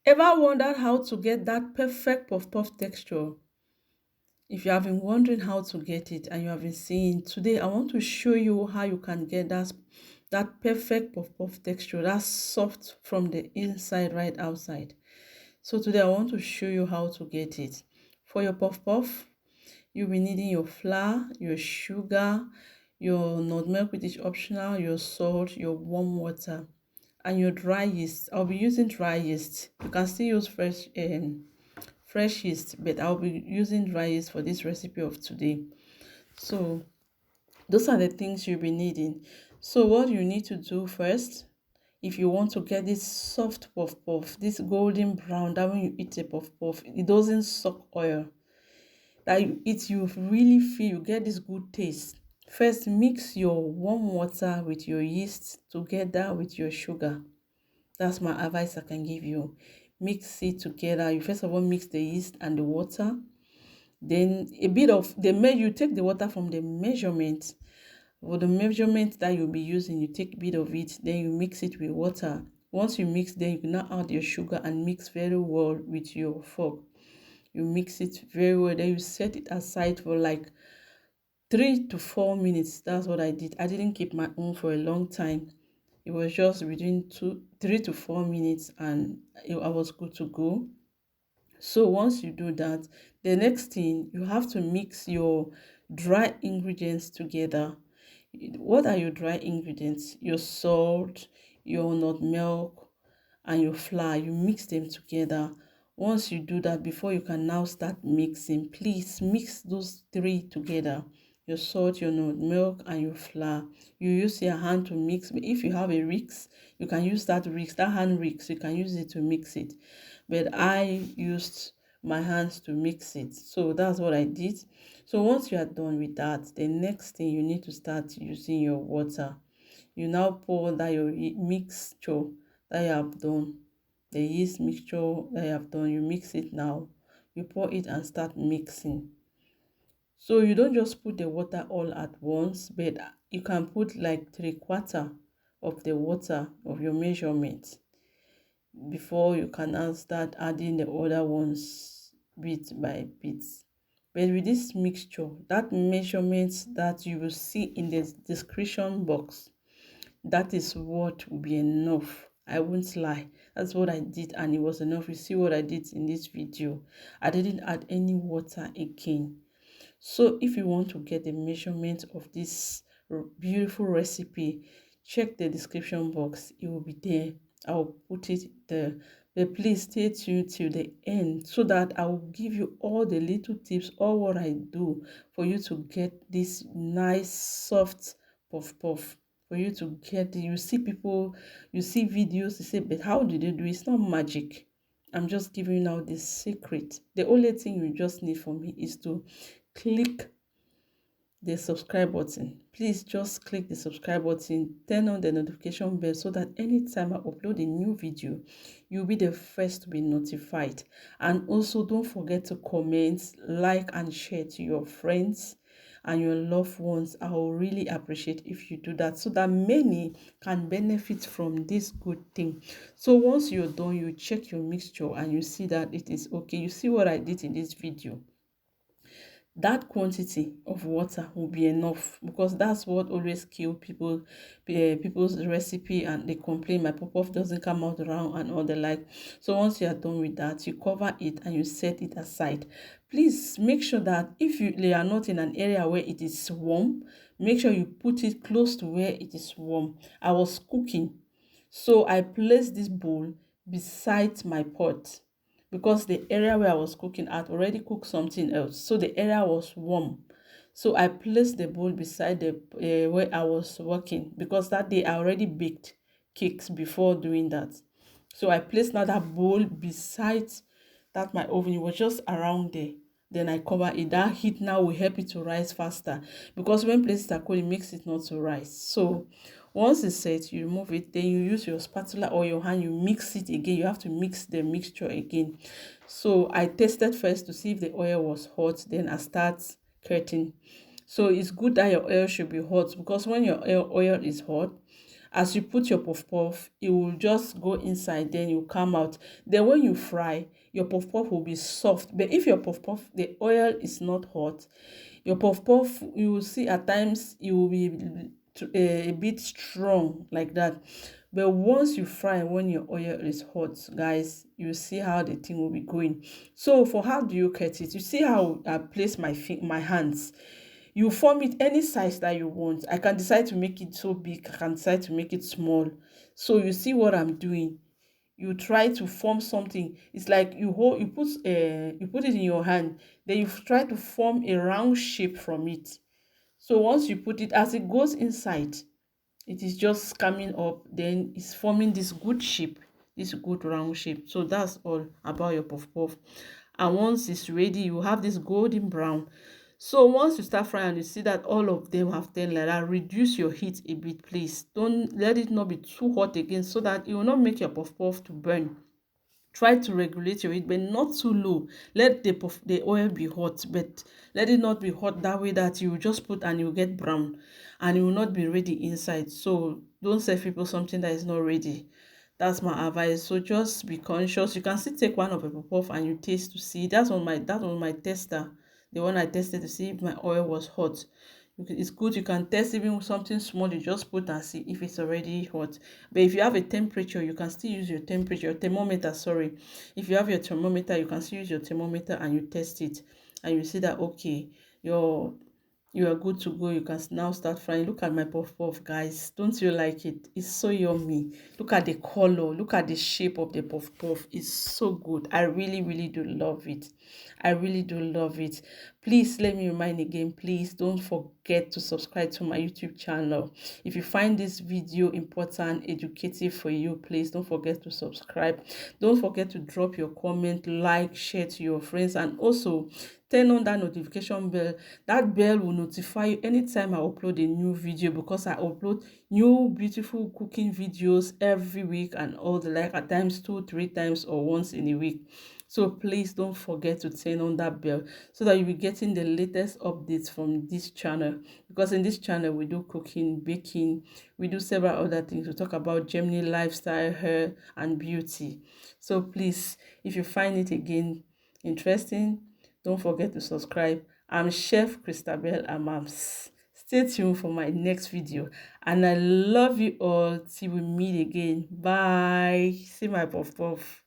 Ever wondered how to get that perfect puff puff texture? If you have been wondering how to get it and you have been seeing, today I want to show you how you can get that perfect puff puff texture, that's soft from the inside right outside. So today I want to show you how to get it. For your puff puff, you'll be needing your flour, your sugar, your nutmeg, which is optional, your salt, your warm water, and your dry yeast. I'll be using dry yeast. You can still use fresh yeast, but I'll be using dry yeast for this recipe of today. So those are the things you'll be needing. So what you need to do first, if you want to get this soft puff puff, this golden brown, that when you eat a puff puff, it doesn't suck oil, that you eat, you really feel you get this good taste. First, mix your warm water with your yeast together with your sugar. That's my advice I can give you. Mix it together. You first of all mix the yeast and the water. Then a bit of you take the water from the measurement. For the measurement that you'll be using, you take a bit of it, then you mix it with water. Once you mix, then you can now add your sugar and mix very well with your fork. You mix it very well, then you set it aside for like 3 to 4 minutes. That's what I did. I didn't keep my own for a long time. It was just between 3 to 4 minutes and I was good to go. So once you do that, the next thing, you have to mix your dry ingredients together. What are your dry ingredients? Your salt, your nutmeg, and your flour. You mix them together. Once you do that, before you can now start mixing, please mix those three together: your salt, your nutmeg, and your flour. You use your hand to mix. If you have a Rix, you can use that hand Rix, you can use it to mix it. But I used my hands to mix it. So that's what I did. So once you are done with that, the next thing, you need to start using your water. You now pour that your mixture that you have done, the yeast mixture that you have done, you mix it now. You pour it and start mixing. So you don't just put the water all at once, but you can put like 3/4 of the water of your measurement before you can now start adding the other ones bit by bit. But with this mixture, that measurement that you will see in the description box, that is what will be enough. I won't lie, that's what I did and it was enough. You see what I did in this video. I didn't add any water again. So if you want to get the measurement of this beautiful recipe, check the description box. It will be there. I'll put it there. But please stay tuned till the end so that I will give you all the little tips, all what I do for you to get this nice soft puff puff. For you to get it. You see people, you see videos, you say, but how did they do it? It's not magic. I'm just giving you now the secret. The only thing you just need from me is to click the subscribe button. Please just click the subscribe button, turn on the notification bell so that anytime I upload a new video, you'll be the first to be notified. And also don't forget to comment, like, and share to your friends and your loved ones. I will really appreciate if you do that so that many can benefit from this good thing. So once you're done, you check your mixture and you see that it is okay. You see what I did in this video. That quantity of water will be enough, because that's what always kill people's recipe, and they complain my puff doesn't come out round and all the like. So once you are done with that, you cover it and you set it aside. Please make sure that if you are not in an area where it is warm, make sure you put it close to where it is warm. I was cooking, so I placed this bowl beside my pot, because the area where I was cooking, I'd already cooked something else, so the area was warm. So I placed the bowl beside the where I was working, because that day I already baked cakes before doing that. So I placed another bowl beside that my oven. It was just around there. Then I cover it. That heat now will help it to rise faster, because when places are cold, it makes it not to rise. So once it's set, you remove it, then you use your spatula or your hand, you mix it again. You have to mix the mixture again. So I tested first to see if the oil was hot, then I start curting. So it's good that your oil should be hot, because when your oil is hot As you put your puff puff, it will just go inside, then you come out. Then when you fry, your puff puff will be soft. But if your puff puff, the oil is not hot, your puff puff, you will see at times it will be a bit strong like that. But once you fry, when your oil is hot, guys, you see how the thing will be going. So for how do you cut it? You see how I place my hands. You form it any size that you want. I can decide to make it so big, I can decide to make it small. So you see what I'm doing. You try to form something. It's like you put it in your hand, then you try to form a round shape from it. So once you put it, as it goes inside, it is just coming up, then it's forming this good shape, this good round shape. So that's all about your puff puff. And once it's ready, you have this golden brown. So once you start frying and you see that all of them have turned like that, reduce your heat a bit, please. Don't let it not be too hot again, so that it will not make your puff puff to burn. Try to regulate your heat, but not too low. Let the oil be hot, but let it not be hot that way that you just put and you get brown and it will not be ready inside. So don't serve people something that is not ready. That's my advice. So just be conscious. You can still take one of a puff and you taste to see. That's on my tester, the one I tested to see if my oil was hot. It's good. You can test even with something small. You just put and see if it's already hot. But if you have a temperature, you can still use your temperature, your thermometer, sorry. If you have your thermometer, you can still use your thermometer and you test it. And you see that, okay, you are good to go. You can now start frying. Look at my puff puff, guys. Don't you like it? It's so yummy. Look at the color. Look at the shape of the puff puff. It's so good. I really, really do love it. I really do love it. Please let me remind again, please don't forget to subscribe to my YouTube channel. If you find this video important, educative for you, please don't forget to subscribe. Don't forget to drop your comment, like, share to your friends, and also turn on that notification bell. That bell will notify you anytime I upload a new video, because I upload new beautiful cooking videos every week and all the like, at times 2-3 times or once in a week. So please don't forget to turn on that bell so that you'll be getting the latest updates from this channel. Because in this channel we do cooking, baking, we do several other things. We talk about Germany lifestyle, hair and beauty. So please, if you find it again interesting, don't forget to subscribe. I'm Chef Christabel Amams. Stay tuned for my next video. And I love you all till we meet again. Bye. See my puff puff.